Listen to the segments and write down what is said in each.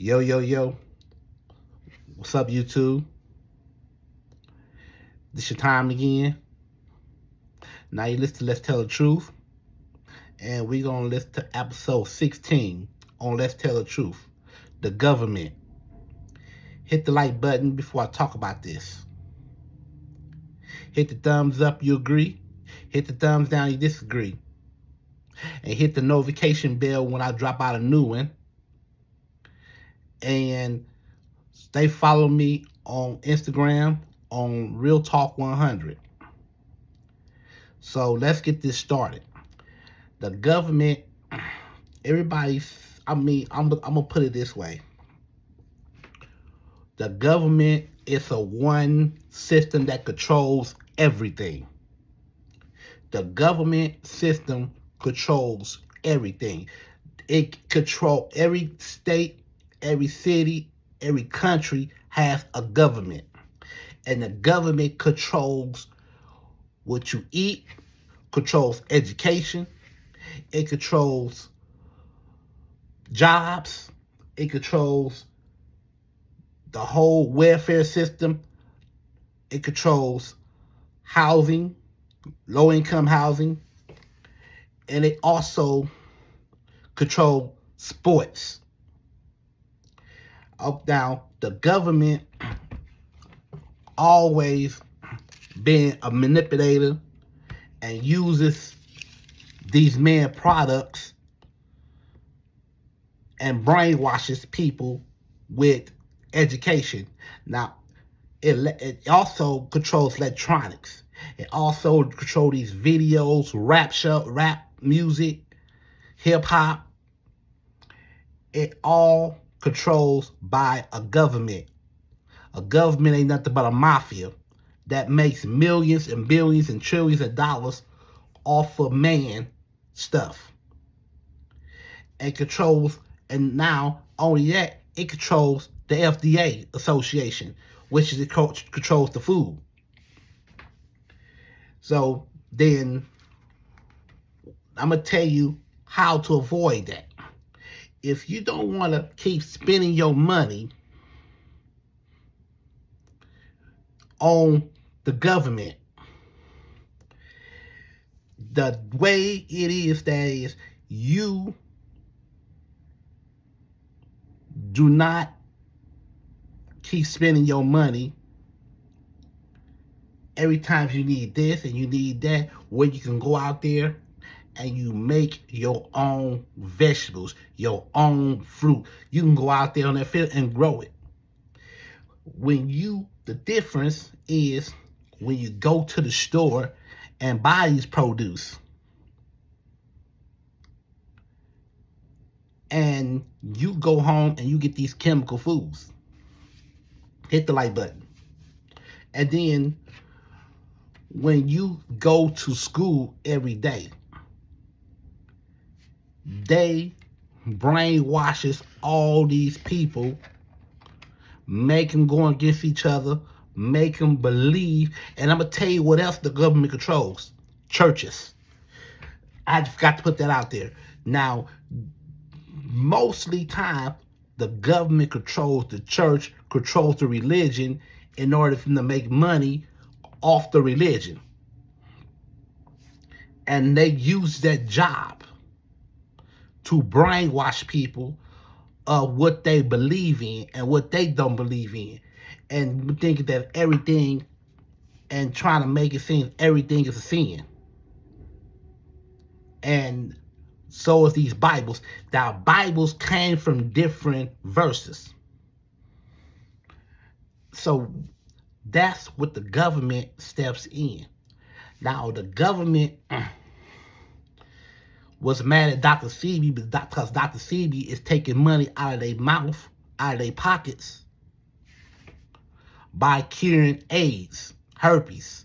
Yo, yo, yo. What's up, YouTube? This your time again. Now you listen to Let's Tell the Truth. And we're going to listen to episode 16 on Let's Tell the Truth. The government. Hit the like button before I talk about this. Hit the thumbs up, you agree. Hit the thumbs down, you disagree. And hit the notification bell when I drop out a new one. And stay follow me on Instagram on Real Talk 100. So let's get this started. The government, I'm gonna put it this way. The government is a one system that controls everything. The government system controls everything. It controls every state, every city, every country has a government. And the government controls what you eat, controls education, it controls jobs, it controls the whole welfare system, it controls housing, low-income housing, and it also controls sports. Now, the government always been a manipulator and uses these men products and brainwashes people with education. Now, it also controls electronics. It also controls these videos, rap music, hip hop. It all controls by a government. A government ain't nothing but a mafia that makes millions and billions and trillions of dollars off of man stuff. And controls, and now only that, it controls the FDA Association, which is it controls the food. So then I'm gonna tell you how to avoid that. If you don't want to keep spending your money on the government, the way it is that is, you do not keep spending your money every time you need this and you need that, where you can go out there and you make your own vegetables, your own fruit. You can go out there on that field and grow it. The difference is when you go to the store and buy these produce, and you go home and you get these chemical foods. Hit the like button. And then when you go to school every day, they brainwashes all these people, make them go against each other, make them believe. And I'm gonna tell you what else the government controls: churches. I forgot to put that out there. Now, mostly time, the government controls the church, controls the religion in order for them to make money off the religion. And they use that job to brainwash people of what they believe in and what they don't believe in, and thinking that everything, and trying to make it seem everything is a sin. And so is these Bibles. Now, Bibles came from different verses. So that's what the government steps in. Now, the government was mad at Dr. Sebi because Dr. Sebi is taking money out of their mouth, out of their pockets, by curing AIDS, herpes,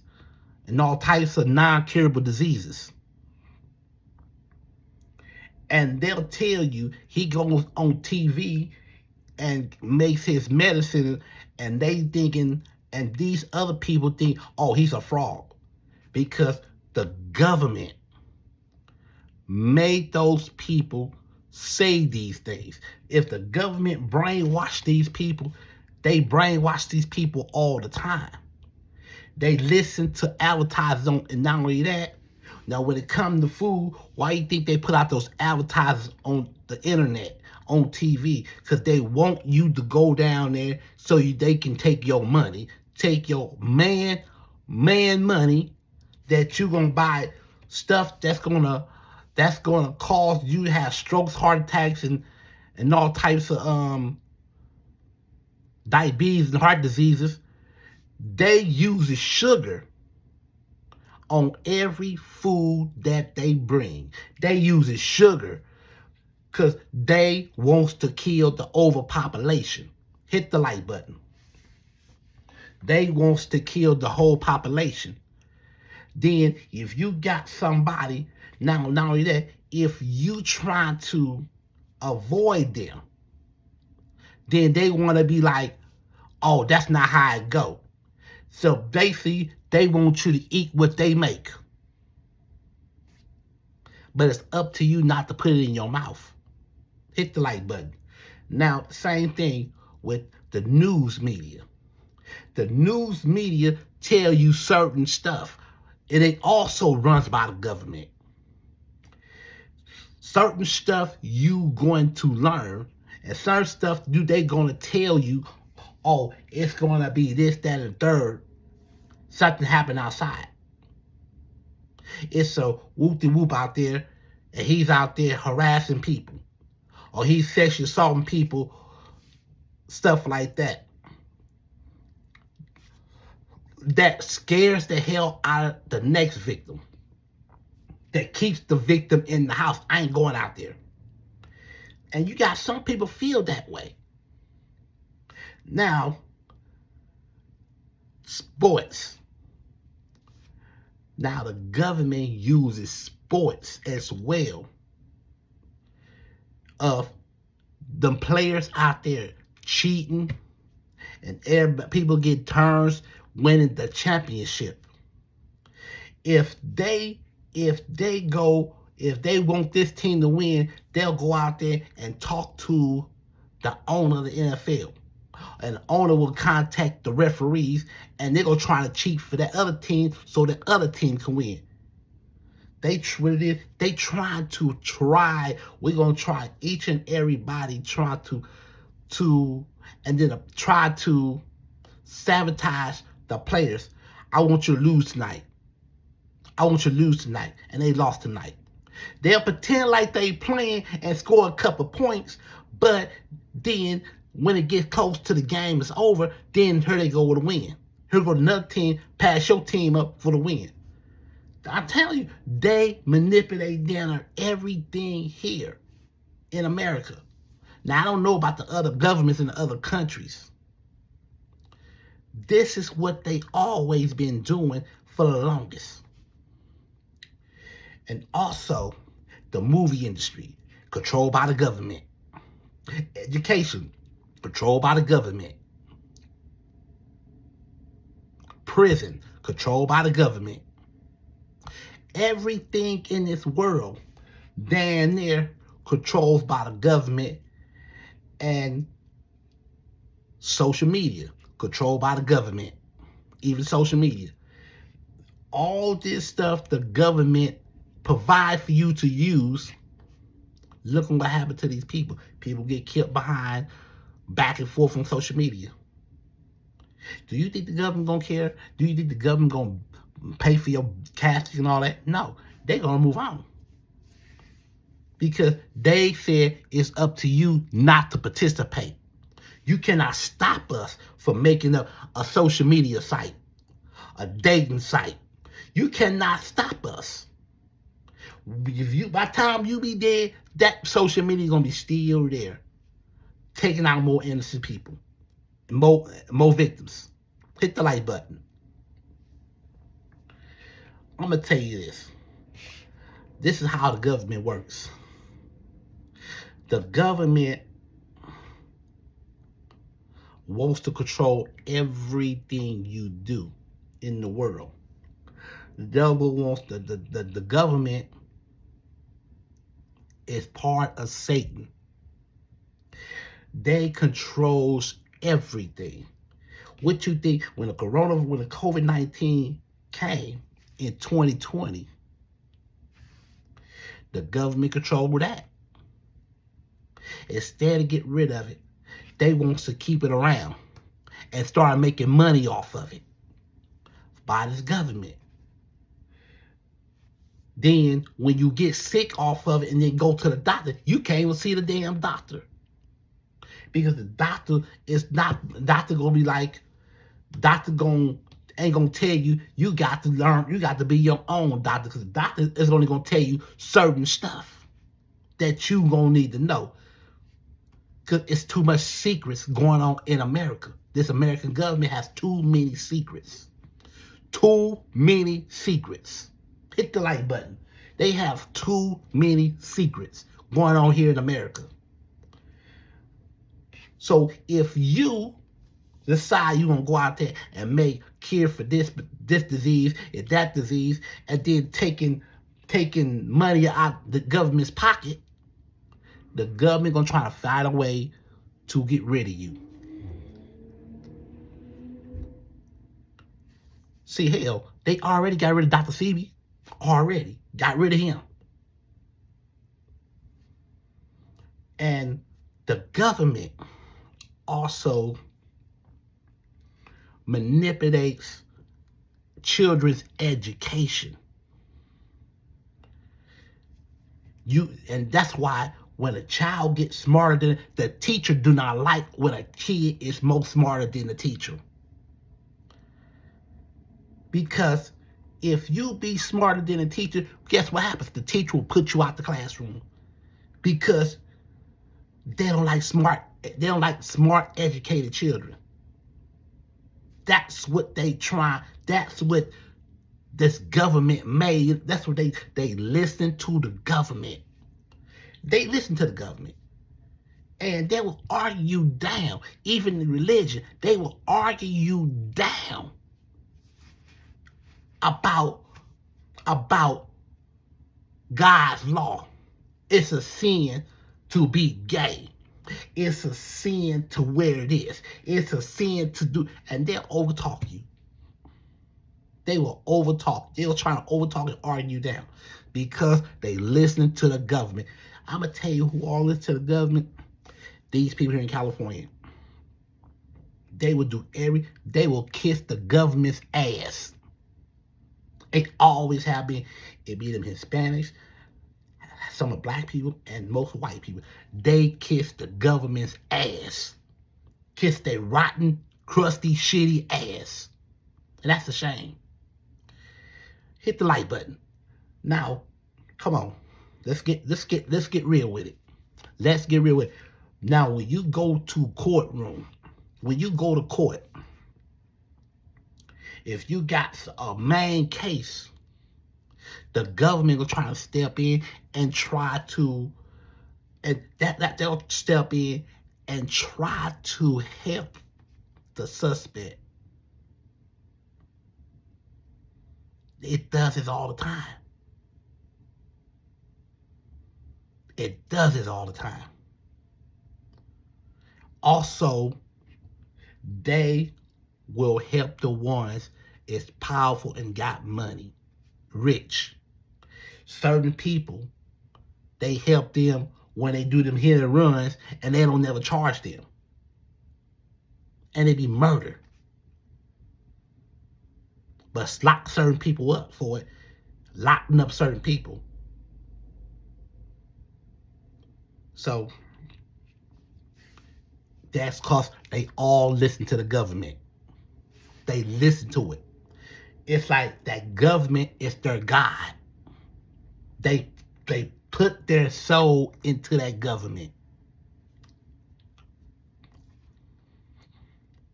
and all types of non-curable diseases. And they'll tell you he goes on TV and makes his medicine, and they thinking, and these other people think, oh, he's a fraud, because the government made those people say these things. If the government brainwash these people, they brainwash these people all the time. They listen to advertisers on, and not only that, now when it comes to food, why you think they put out those advertisers on the internet, on TV? Because they want you to go down there so they can take your money, take your man money that you're gonna buy stuff that's gonna cause you to have strokes, heart attacks, and all types of diabetes and heart diseases. They use sugar on every food that they bring. They use sugar because they wants to kill the overpopulation. Hit the like button. They wants to kill the whole population. Then if you got somebody, not only that, if you try to avoid them, then they want to be like, oh, that's not how it go. So basically, they want you to eat what they make. But it's up to you not to put it in your mouth. Hit the like button. Now, same thing with the news media. The news media tell you certain stuff. It also runs by the government. Certain stuff you going to learn, and certain stuff they going to tell you, oh, it's going to be this, that, and third. Something happened outside. It's a whoop-de-whoop out there, and he's out there harassing people, or he's sexually assaulting people, stuff like that. That scares the hell out of the next victim. That keeps the victim in the house. I ain't going out there. And you got some people feel that way. Now, sports. Now the government uses sports as well. Of them players out there cheating, and people get turns winning the championship. If they want this team to win, they'll go out there and talk to the owner of the NFL. And the owner will contact the referees, and they're going to try to cheat for that other team so the other team can win. We're going to try each and everybody try to sabotage the players. I want you to lose tonight. And they lost tonight. They'll pretend like they playing and score a couple points, but then when it gets close to the game is over, then here they go with a win. Here go another team, pass your team up for the win. I tell you, they manipulate down everything here in America. Now, I don't know about the other governments in the other countries. This is what they always been doing for the longest. And also, the movie industry, controlled by the government. Education, controlled by the government. Prison, controlled by the government. Everything in this world, damn near, controlled by the government. And social media, controlled by the government. Even social media. All this stuff the government provide for you to use. Look at what happened to these people. People get killed behind, back and forth on social media. Do you think the government gonna care? Do you think the government gonna pay for your casket and all that? No, they're gonna move on. Because they said it's up to you not to participate. You cannot stop us from making up a social media site, a dating site. You cannot stop us. By the time you be dead, that social media is gonna be still there, taking out more innocent people, more victims. Hit the like button. I'm gonna tell you this. This is how the government works. The government wants to control everything you do in the world. The government is part of Satan. They controls everything. What you think when the COVID-19 came in 2020, the government controlled that. Instead of getting rid of it, they want to keep it around and start making money off of it by this government. Then when you get sick off of it and then go to the doctor, you can't even see the damn doctor. Because the doctor gonna be like, ain't gonna tell you, you got to learn, you got to be your own doctor, because the doctor is only gonna tell you certain stuff that you gonna need to know. Because it's too much secrets going on in America. This American government has too many secrets. Too many secrets. Hit the like button. They have too many secrets going on here in America. So if you decide you're going to go out there and make cure for this disease and that disease, and then taking money out the government's pocket, the government going to try to find a way to get rid of you. See, hell, they already got rid of Dr. Sebi. Already got rid of him. And the government also manipulates children's education. And that's why when a child gets smarter than the teacher, do not like when a kid is more smarter than the teacher. Because if you be smarter than a teacher, guess what happens? The teacher will put you out the classroom. Because they don't like smart, educated children. That's what they try. That's what this government made. That's what they listen to the government. They listen to the government. And they will argue you down. Even in religion, they will argue you down about God's law. It's a sin to be gay. It's a sin to wear this. It's a sin to do, and they'll overtalk you. They will overtalk. They'll try to overtalk and argue you down because they listen to the government. I'm going to tell you who all listen to the government. These people here in California. They will kiss the government's ass. It always have been. It be them Hispanics, some of black people, and most white people. They kiss the government's ass. Kiss their rotten, crusty, shitty ass. And that's a shame. Hit the like button. Now, come on. Let's get real with it. Let's get real with it. Now, when you go to courtroom, when you go to court, if you got a main case, the government will try to step in and try to, and that they'll step in and try to help the suspect. It does this all the time. It does this all the time. Also, they will help the ones that's powerful and got money, rich. Certain people, they help them when they do them hit and runs, and they don't never charge them. And they be murdered. But lock certain people up for it, locking up certain people. So that's because they all listen to the government. They listen to it. It's like that government is their God. They put their soul into that government.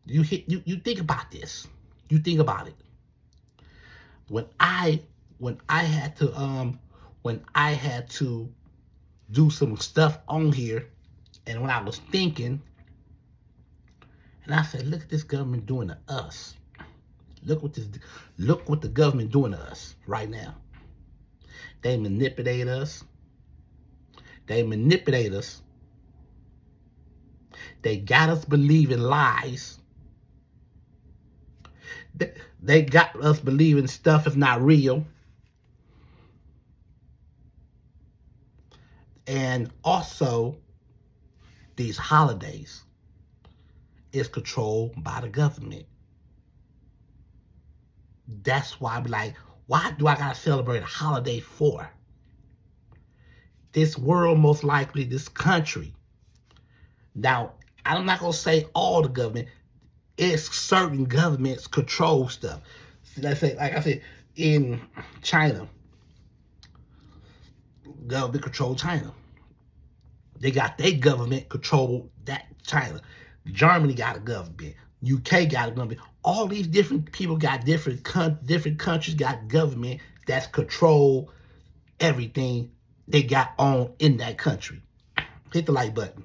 You think about this. You think about it. When I had to do some stuff on here, and when I was thinking, and I said, look at this government doing to us. Look what the government doing to us right now. They manipulate us. They manipulate us. They got us believing lies. They got us believing stuff is not real. And also, these holidays is controlled by the government. That's why I'm like, why do I gotta celebrate a holiday for? This world, most likely, this country. Now, I'm not gonna say all the government. It's certain governments control stuff. Let's say, like I said, in China, government control China. They got their government control that China. Germany got a government. UK got a government. All these different people got different countries got government that's control everything they got on in that country. Hit the like button.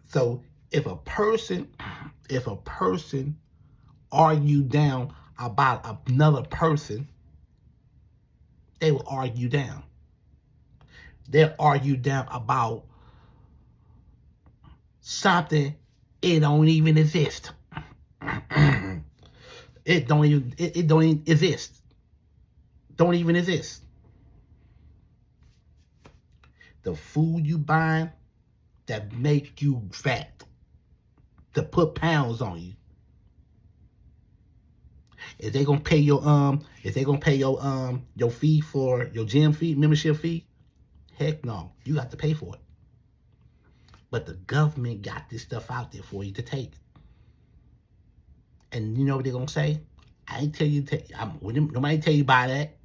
So if a person argue down about another person, they will argue down. They'll argue down about something it don't even exist. It don't even exist. Don't even exist. The food you buy that make you fat, to put pounds on you. If they gonna pay your your fee for your gym fee, membership fee, heck no, you got to pay for it. But the government got this stuff out there for you to take. And you know what they're gonna say? I ain't tell you nobody tell you buy that.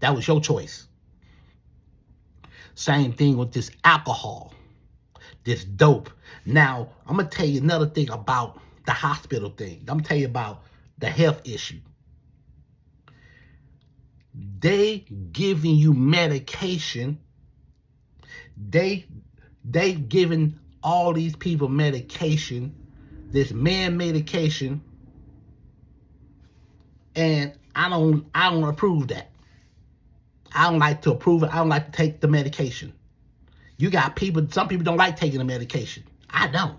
That was your choice. Same thing with this alcohol, this dope. Now, I'm gonna tell you another thing about the hospital thing. I'm gonna tell you about the health issue. They giving you medication. They giving all these people medication, this man medication, and I don't approve that. I don't like to approve it. I don't like to take the medication. You got people, some people don't like taking the medication. I don't.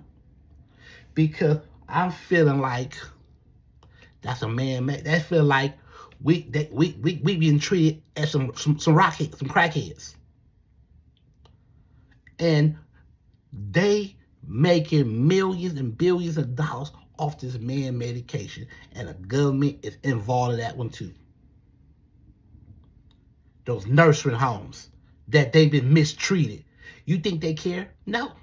Because I'm feeling like that's a man. That feel like we being treated as some rockheads, some crackheads. And they making millions and billions of dollars off this man medication. And the government is involved in that one too. Those nursery homes that they've been mistreated. You think they care? No.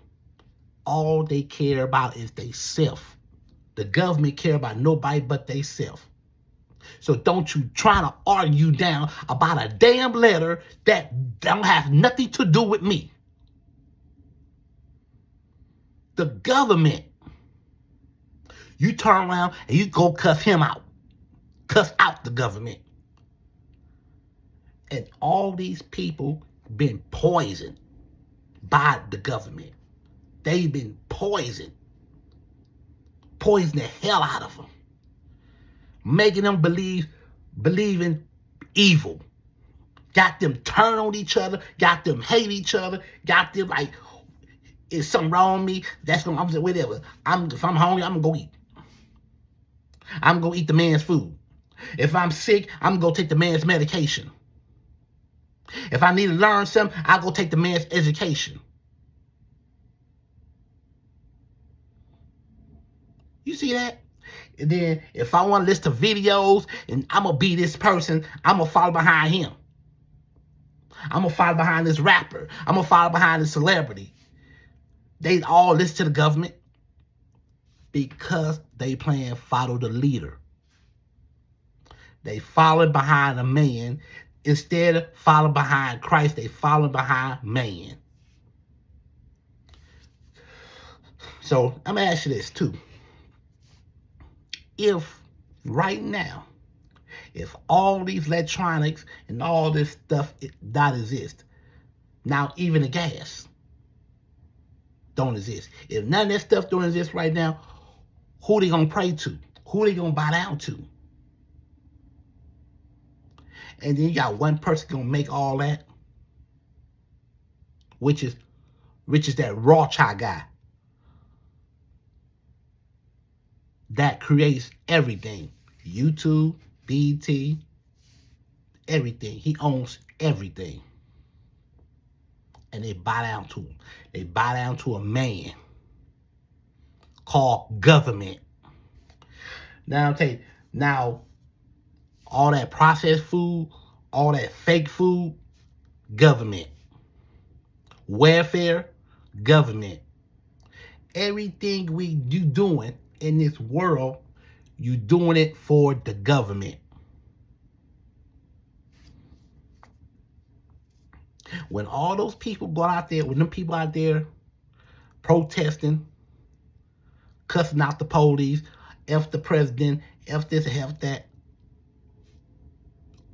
All they care about is they self. The government care about nobody but they self. So don't you try to argue down about a damn letter that don't have nothing to do with me. The government. You turn around and you go cuss him out. Cuss out the government. And all these people been poisoned by the government. They've been poisoned. Poison the hell out of them. Making them believing evil. Got them turn on each other. Got them hate each other. Got them like, is something wrong with me? That's gonna, I'm saying, whatever. If I'm hungry, I'm gonna go eat. I'm gonna eat the man's food. If I'm sick, I'm gonna go take the man's medication. If I need to learn something, I'll go take the man's education. You see that? And then if I want to listen to videos and I'm going to be this person, I'm going to follow behind him. I'm going to follow behind this rapper. I'm going to follow behind this celebrity. They all listen to the government because they playing follow the leader. They follow behind a man. Instead of following behind Christ, they follow behind man. So I'm going to ask you this too. If right now, if all these electronics and all this stuff not exist, now even the gas don't exist. If none of that stuff don't exist right now, who they gonna pray to? Who they gonna bow down to? And then you got one person gonna make all that, which is that Rothschild guy that creates everything. YouTube, BT, everything. He owns everything. And they bow down to him. They bow down to a man called government. Now I'll tell you, now all that processed food, all that fake food, government. Welfare, government. Everything you doing in this world, you doing it for the government. When all those people go out there, when them people out there protesting, cussing out the police, F the president, F this, F that,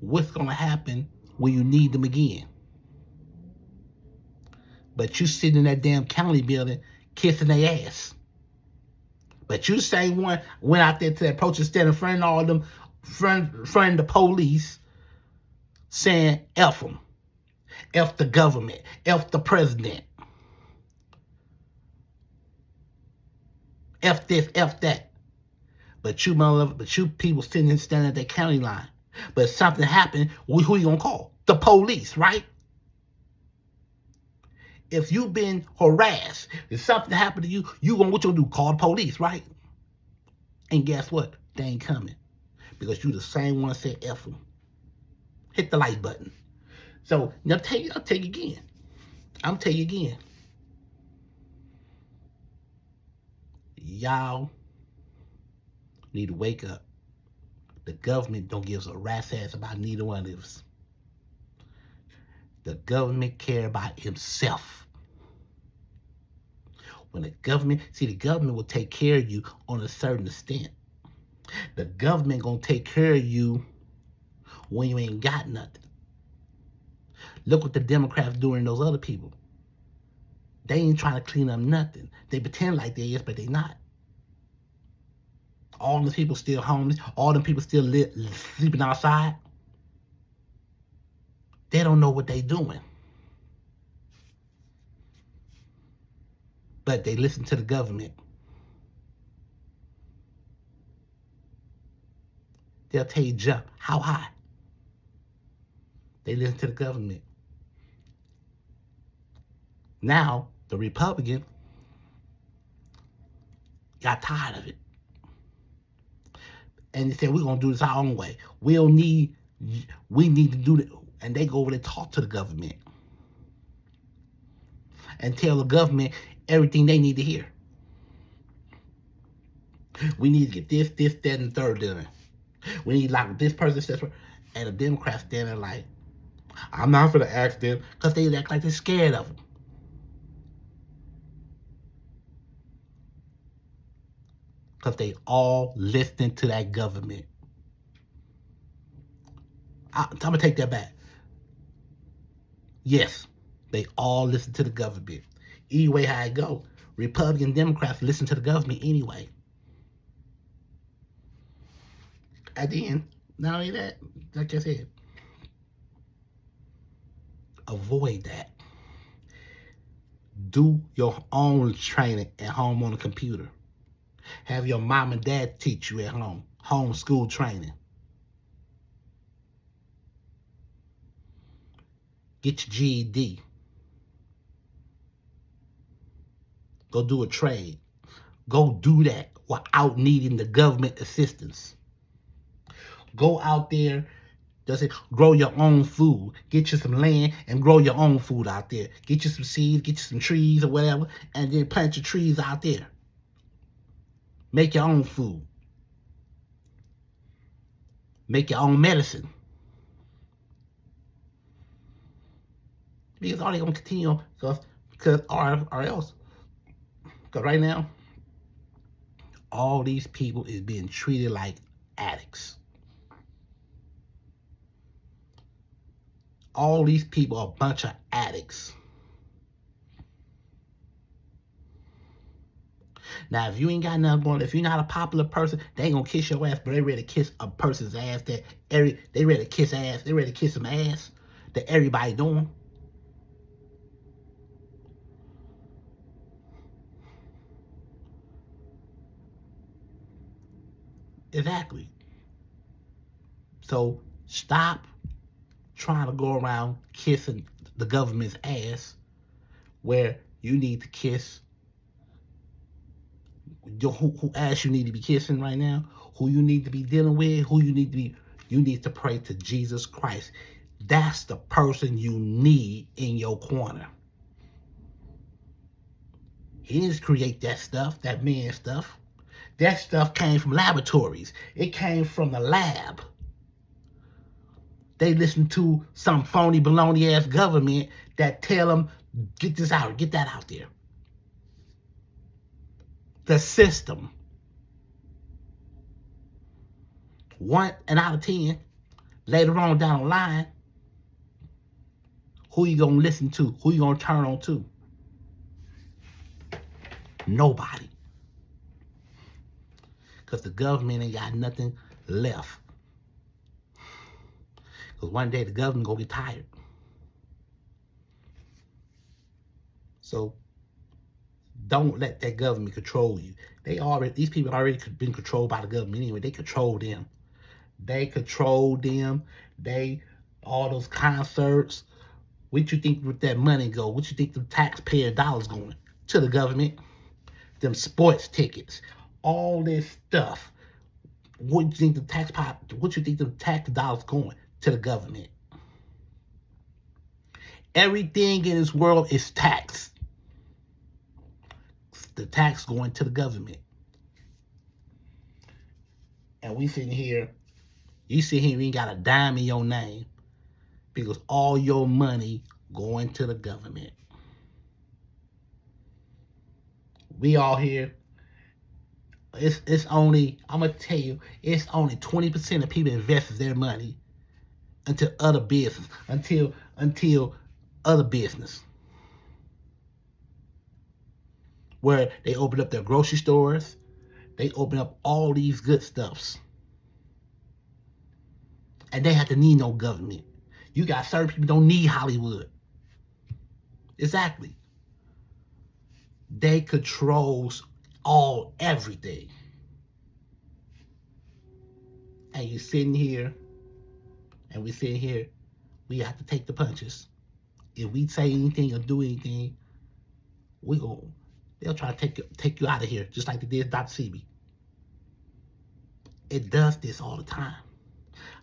what's going to happen when you need them again? But you sitting in that damn county building kissing their ass. But you the same one went out there to that protest stand in front of all them, front of the police, saying F them. F the government. F the president. F this, F that. But you people sitting and standing at that county line. But if something happened, who you gonna call? The police, right? If you've been harassed, if something happened to you, what you gonna do? Call the police, right? And guess what? They ain't coming. Because you the same one that said F them. Hit the like button. So now I'll tell you again. I'm gonna tell you again. Y'all need to wake up. The government don't give a rat's ass about neither one of us. The government care about himself. When the government will take care of you on a certain extent. The government gonna take care of you when you ain't got nothing. Look what the Democrats doing to those other people. They ain't trying to clean up nothing. They pretend like they is, but they not. All the people still homeless. All them people still sleeping outside. They don't know what they doing. But they listen to the government. They'll tell you jump. How high? They listen to the government. Now, the Republican got tired of it. And they said, we're going to do this our own way. We need to do it. And they go over there and talk to the government. And tell the government everything they need to hear. We need to get this, that, and the third done. We need like this person, and the Democrats standing there like, I'm not going to ask them, because they act like they're scared of them. Because they all listening to that government. I'm going to take that back. Yes, they all listen to the government. Either way how it go, Republican Democrats listen to the government anyway. At the end, not only that, like I said, avoid that. Do your own training at home on the computer. Have your mom and dad teach you at home. Homeschool training. Get your GED. Go do a trade. Go do that without needing the government assistance. Go out there, grow your own food. Get you some land and grow your own food out there. Get you some seeds, get you some trees or whatever, and then plant your trees out there. Make your own food. Make your own medicine. Because all they're going to continue, or else. Because right now, all these people is being treated like addicts. All these people are a bunch of addicts. Now, if you ain't got nothing going, if you're not a popular person, they ain't gonna kiss your ass, but they ready to kiss a person's ass they ready to kiss ass, they ready to kiss some ass that everybody doing. Exactly. So stop trying to go around kissing the government's ass where you need to kiss who ass you need to be kissing right now, who you need to be dealing with, you need to pray to Jesus Christ. That's the person you need in your corner. He didn't create that stuff, that man stuff. That stuff came from laboratories. It came from the lab. They listen to some phony baloney ass government that tell them, get this out, get that out there. The system. 1 out of 10, later on down the line, who you gonna listen to? Who you gonna turn on to? Nobody. Because the government ain't got nothing left. Because one day the government gonna get tired. So don't let that government control you. These people already been controlled by the government anyway. They control them. All those concerts. What you think with that money go? What you think the taxpayer dollars going? To the government. Them sports tickets. All this stuff. What you think the tax dollars going? To the government. Everything in this world is taxed. The tax going to the government. And we sitting here, you sit here, you ain't got a dime in your name because all your money going to the government. We all here. It's only, I'm gonna tell you, it's only 20% of people invest their money into other business, until other business. Where they open up their grocery stores, they open up all these good stuffs. And they have to need no government. You got certain people don't need Hollywood. Exactly. They controls everything. And you sitting here, and we sitting here, we have to take the punches. If we say anything or do anything, they'll try to take you out of here, just like they did Dr. Sebi. It does this all the time.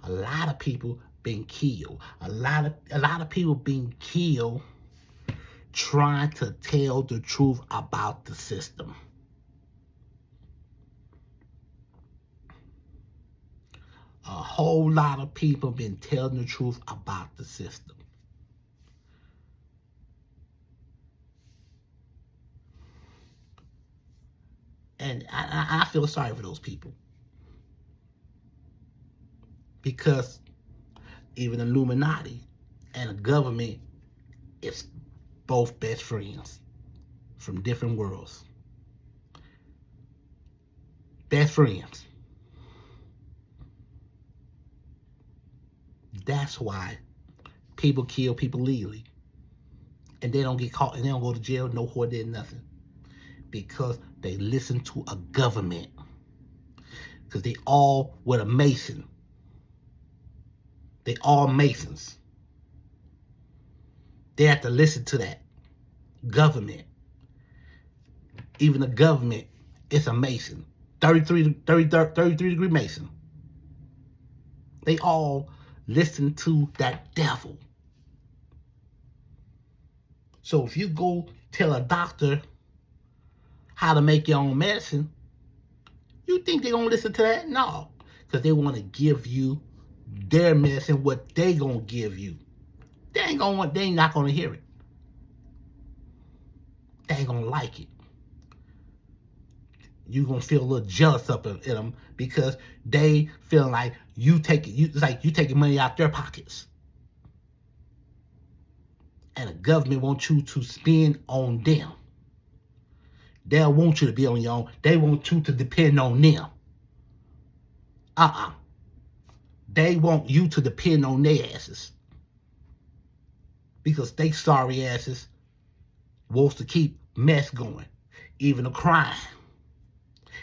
A lot of people being killed. A lot of people being killed trying to tell the truth about the system. A whole lot of people been telling the truth about the system. And I feel sorry for those people. Because even the Illuminati and the government is both best friends from different worlds. Best friends. That's why people kill people legally. And they don't get caught and they don't go to jail, no court did nothing. Because they listen to a government. Because they all with a Mason. They all Masons. They have to listen to that government. Even the government is a Mason. 33 degree Mason. They all listen to that devil. So if you go tell a doctor how to make your own medicine, you think they're going to listen to that? No. Because they want to give you their medicine, what they going to give you. They ain't not going to hear it. They ain't going to like it. You're going to feel a little jealous up in them because they feel like it's like you taking money out their pockets. And the government wants you to spend on them. They'll want you to be on your own. They want you to depend on them. They want you to depend on their asses. Because they sorry asses wants to keep mess going. Even a crime.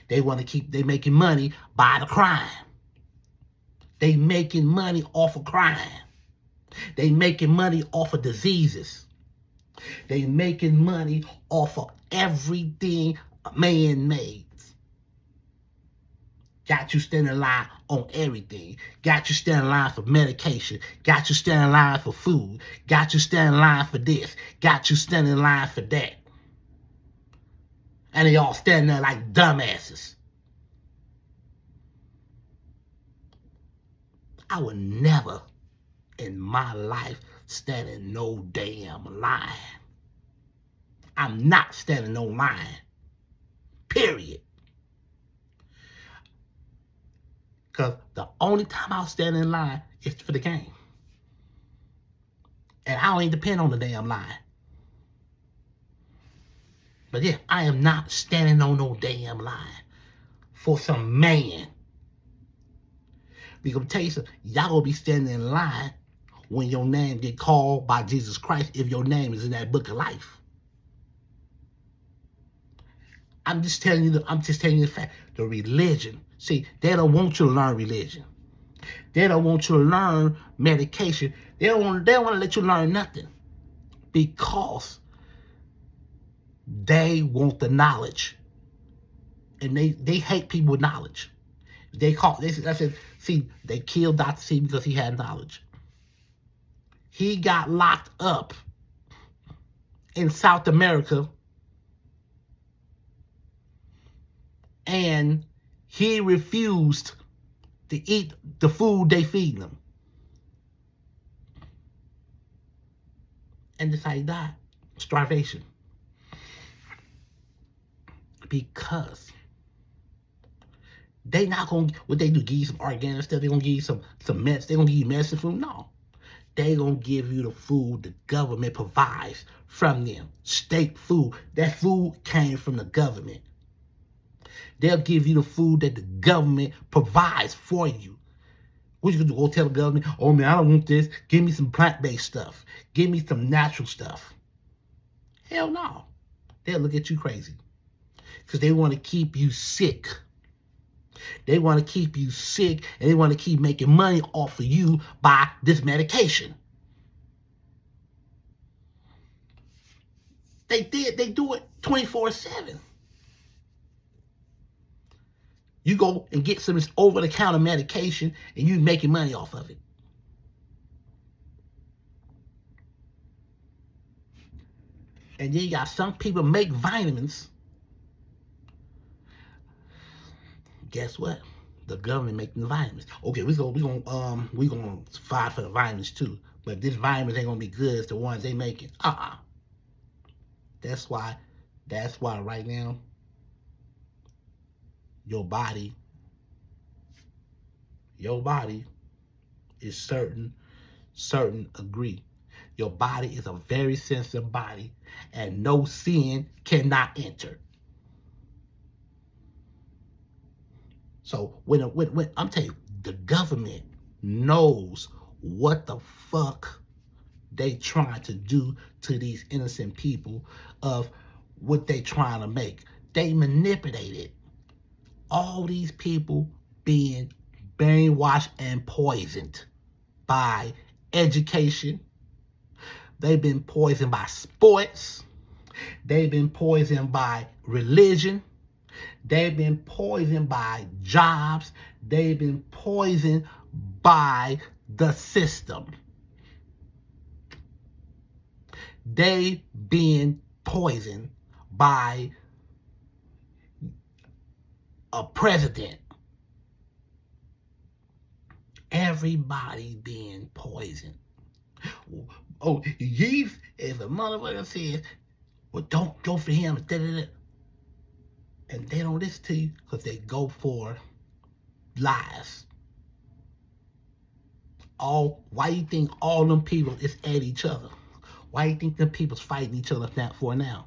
They making money by the crime. They making money off of crime. They making money off of diseases. They making money off of everything man-made. Got you standing in line on everything. Got you standing in line for medication. Got you standing in line for food. Got you standing in line for this. Got you standing in line for that. And they all standing there like dumbasses. I would never in my life stand in no damn line. I'm not standing no line. Period. Because the only time I'll stand in line is for the game. And I don't even depend on the damn line. But yeah, I am not standing on no damn line for some man. Because I'm tell you something, y'all gonna be standing in line when your name get called by Jesus Christ if your name is in that book of life. I'm just telling you the fact. The religion. See, they don't want you to learn religion. They don't want you to learn medication. They don't want to let you learn nothing. Because they want the knowledge. And they hate people with knowledge. They killed Dr. C because he had knowledge. He got locked up in South America. And he refused to eat the food they feed him. And that's how he died. Starvation. Because they not going to, what they do, give you some organic stuff, they're going to give you some meds, they're going to give you medicine food? No. They're going to give you the food the government provides from them. State food. That food came from the government. They'll give you the food that the government provides for you. What you gonna do? Go tell the government, oh man, I don't want this. Give me some plant-based stuff. Give me some natural stuff. Hell no. They'll look at you crazy. Because they want to keep you sick. They want to keep you sick and they want to keep making money off of you by this medication. They do it 24/7. You go and get some over-the-counter medication and you making money off of it. And then you got some people make vitamins. Guess what? The government making the vitamins. Okay, we gonna fight for the vitamins too. But this vitamins ain't gonna be good as the ones they making. That's why right now your body is certain agree. Your body is a very sensitive body and no sin cannot enter. So when I'm telling you, the government knows what the fuck they trying to do to these innocent people of what they trying to make. They manipulated all these people being brainwashed and poisoned by education. They've been poisoned by sports. They've been poisoned by religion. They've been poisoned by jobs. They've been poisoned by the system. They've been poisoned by a president. Everybody being poisoned. Oh, if a motherfucker says, well, don't go for him, and they don't listen to you because they go for lies. Why you think all them people is at each other? Why you think them people's fighting each other for now?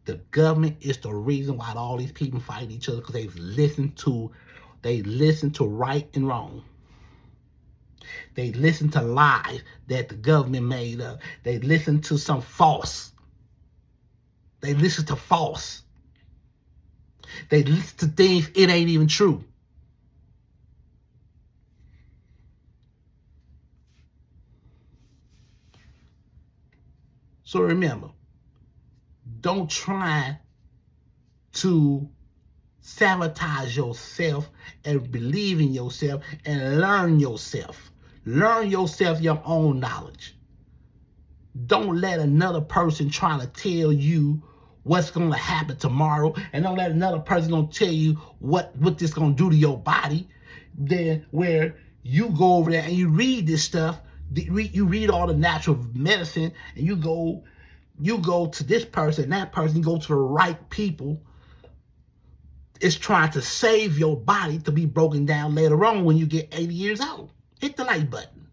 The government is the reason why all these people fight each other, because they listen to right and wrong. They listen to lies that the government made up. They listen to some false. They listen to false. They listen to things it ain't even true. So remember, don't try to sabotage yourself and believe in yourself and learn yourself. Learn yourself your own knowledge. Don't let another person try to tell you what's going to happen tomorrow, and don't let another person gonna tell you what this going to do to your body. Then where you go over there and you read this stuff, you read all the natural medicine, and you go to this person, that person, you go to the right people. It's trying to save your body to be broken down later on when you get 80 years old. Hit the like button.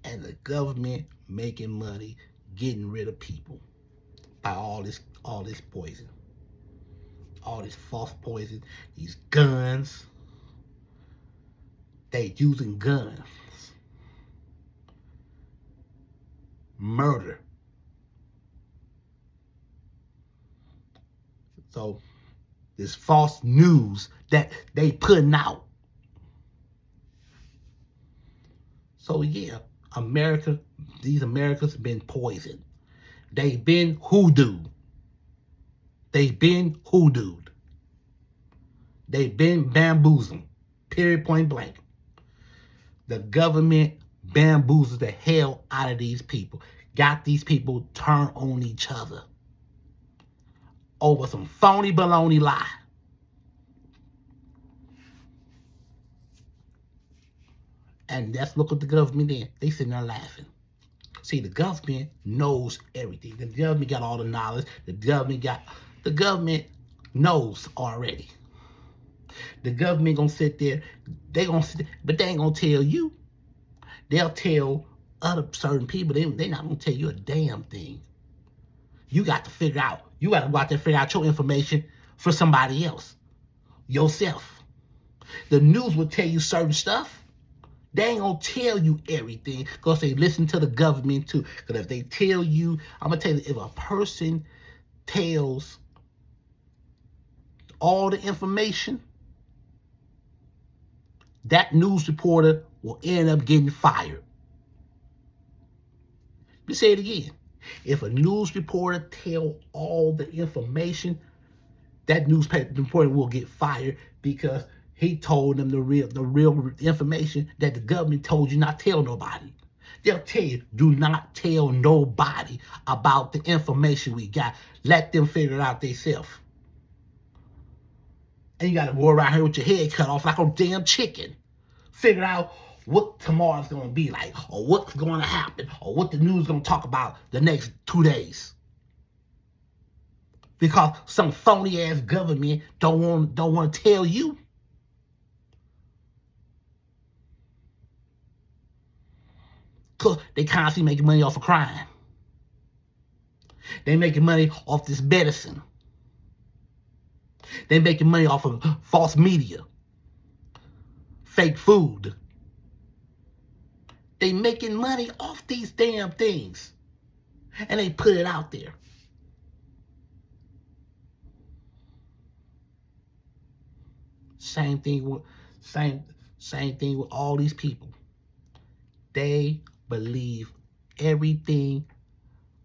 And the government making money, getting rid of people by all this poison, all this false poison, these guns. They using guns, murder. So this false news that they putting out. So yeah, these Americans been poisoned. They've been hoodooed. They've been hoodooed. They've been bamboozled. Period, point blank. The government bamboozled the hell out of these people. Got these people turned on each other over some phony baloney lie. And let's look at the government then. They sitting there laughing. See, the government knows everything. The government got all the knowledge. The government knows already. The government gonna sit there. They gonna sit there, but they ain't gonna tell you. They'll tell other certain people. They not gonna tell you a damn thing. You got to figure out. You got to go out there and figure out your information for somebody else. Yourself. The news will tell you certain stuff. They ain't gonna tell you everything because they listen to the government too. Because if they tell you, I'm gonna tell you, if a person tells all the information, that news reporter will end up getting fired. Let me say it again. If a news reporter tell all the information, that newspaper reporter will get fired because he told them the real information that the government told you not to tell nobody. They'll tell you, do not tell nobody about the information we got. Let them figure it out themselves. And you got to go around here with your head cut off like a damn chicken. Figure out what tomorrow's going to be like, or what's going to happen, or what the news is going to talk about the next 2 days. Because some phony ass government don't want to tell you. Because they constantly making money off of crime. They making money off this medicine. They making money off of false media. Fake food. They making money off these damn things. And they put it out there. Same thing with all these people. They believe everything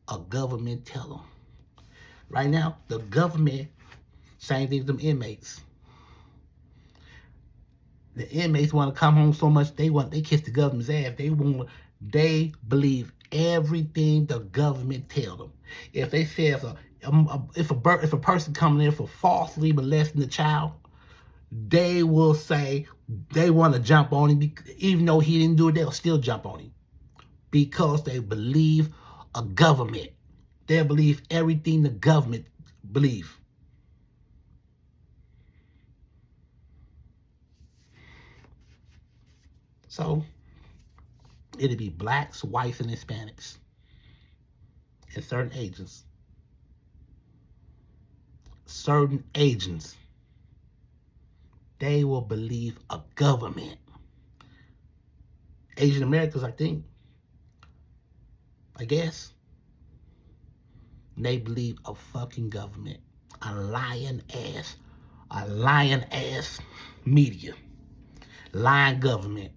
a government tell them. Right now, the government, same thing with them inmates. The inmates want to come home so much they kiss the government's ass. They believe everything the government tell them. If they say if a person coming in for falsely molesting the child, they will say they want to jump on him, even though he didn't do it. They'll still jump on him because they believe a government. They believe everything the government believe. So it'll be blacks, whites, and Hispanics, and certain agents certain agents, they will believe a government. Asian Americans, I guess, they believe a fucking government. A lying ass media. Lying government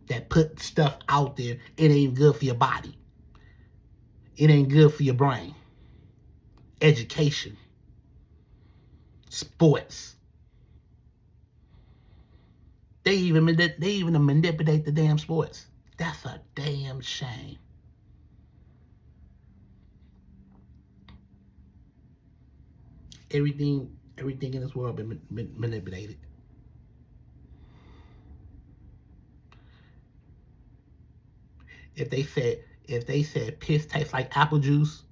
that put stuff out there. It ain't good for your body. It ain't good for your brain. Education. Sports. They even manipulate the damn sports. That's a damn shame. Everything in this world been manipulated. If they said piss tastes like apple juice,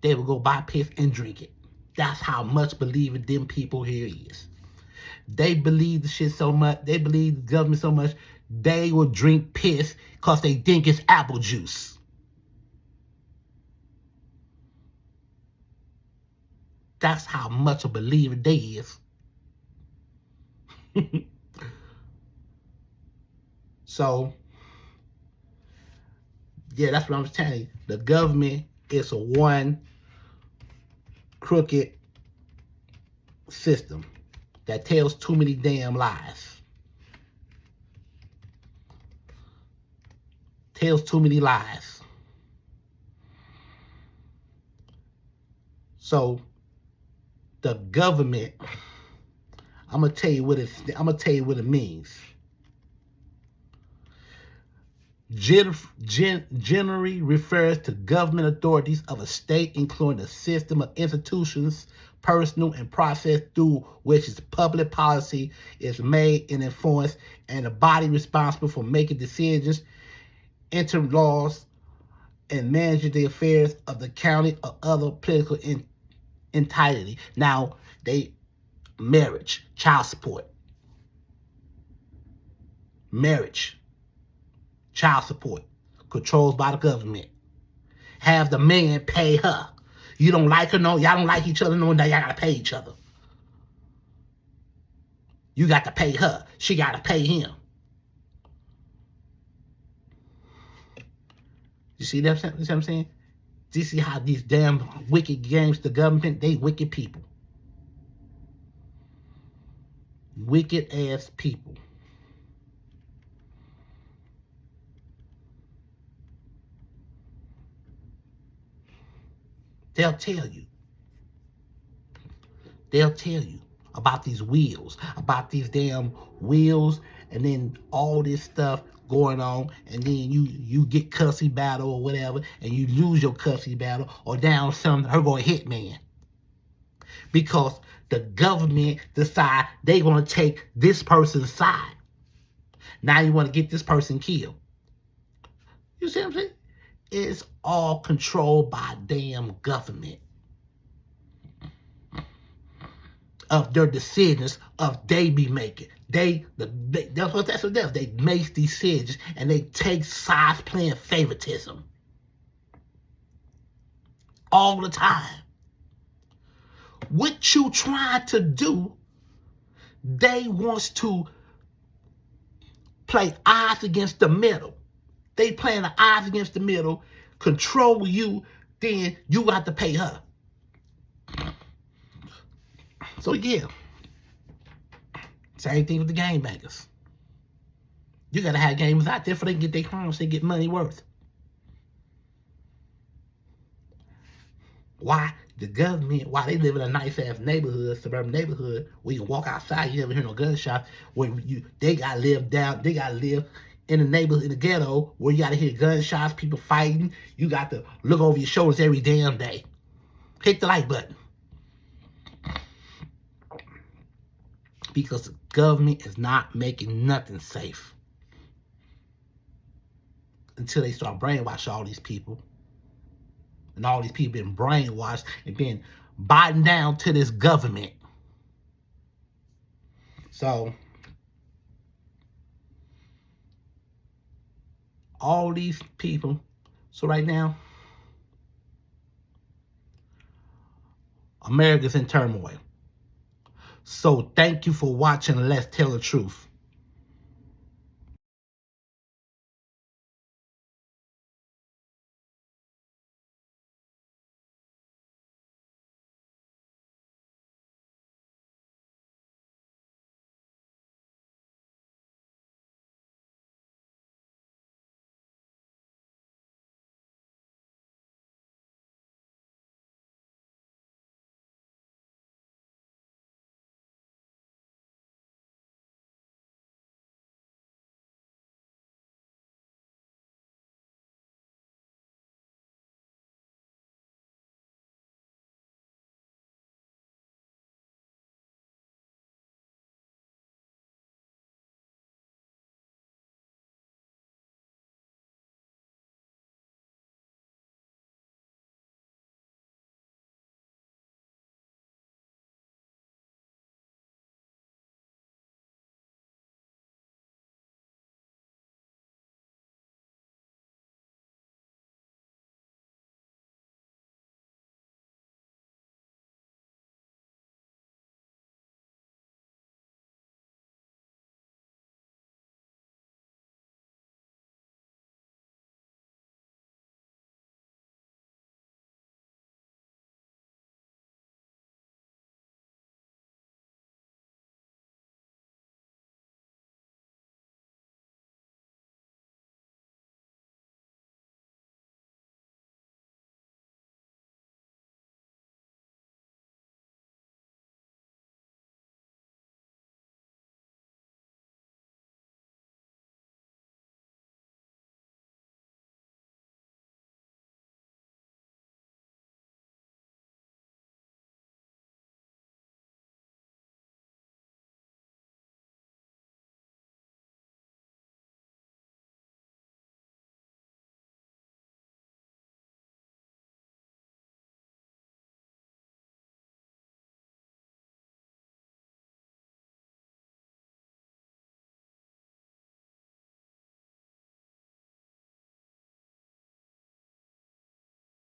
they would go buy piss and drink it. That's how much believing them people here is. They believe the shit so much, they believe the government so much, they will drink piss because they think it's apple juice. That's how much a believer they is. So, yeah, that's what I'm telling you. The government is a one crooked system that tells too many damn lies. Tells too many lies. So the government, I'm gonna tell you what it means. Generally refers to government authorities of a state, including a system of institutions, personal and process through which its public policy is made and enforced, and the body responsible for making decisions, entering laws, and managing the affairs of the county or other political entity. Now, marriage, child support, marriage, child support, controlled by the government. Have the man pay her. You don't like her, no, y'all don't like each other, no, now y'all gotta pay each other. You got to pay her. She got to pay him. You see that? What I'm saying? Do you see how these damn wicked games, the government, they wicked people. Wicked ass people. They'll tell you. They'll tell you about these wheels, and then all this stuff going on, and then you get cussy battle or whatever, and you lose your cussy battle, or down her boy hitman. Because the government decide they want to take this person's side. Now you want to get this person killed. You see what I'm saying? It's all controlled by damn government. Of their decisions of they be making. That's what it does. They make decisions and they take sides playing favoritism. All the time. What you trying to do, they wants to play odds against the middle. They playing the odds against the middle, control you, then you got to pay her. So yeah, same thing with the game bankers. You gotta have gamers out there for they can get their crimes, they get money worth. Why? The government, why they live in a nice ass neighborhood, suburban neighborhood, where you can walk outside, you never hear no gunshots, where they gotta live in the neighborhood, in the ghetto, where you gotta hear gunshots, people fighting, you got to look over your shoulders every damn day. Hit the like button. Because the government is not making nothing safe. Until they start brainwashing all these people. And all these people being brainwashed and being bottom down to this government. So, all these people, so right now, America's in turmoil. So thank you for watching Let's Tell the Truth.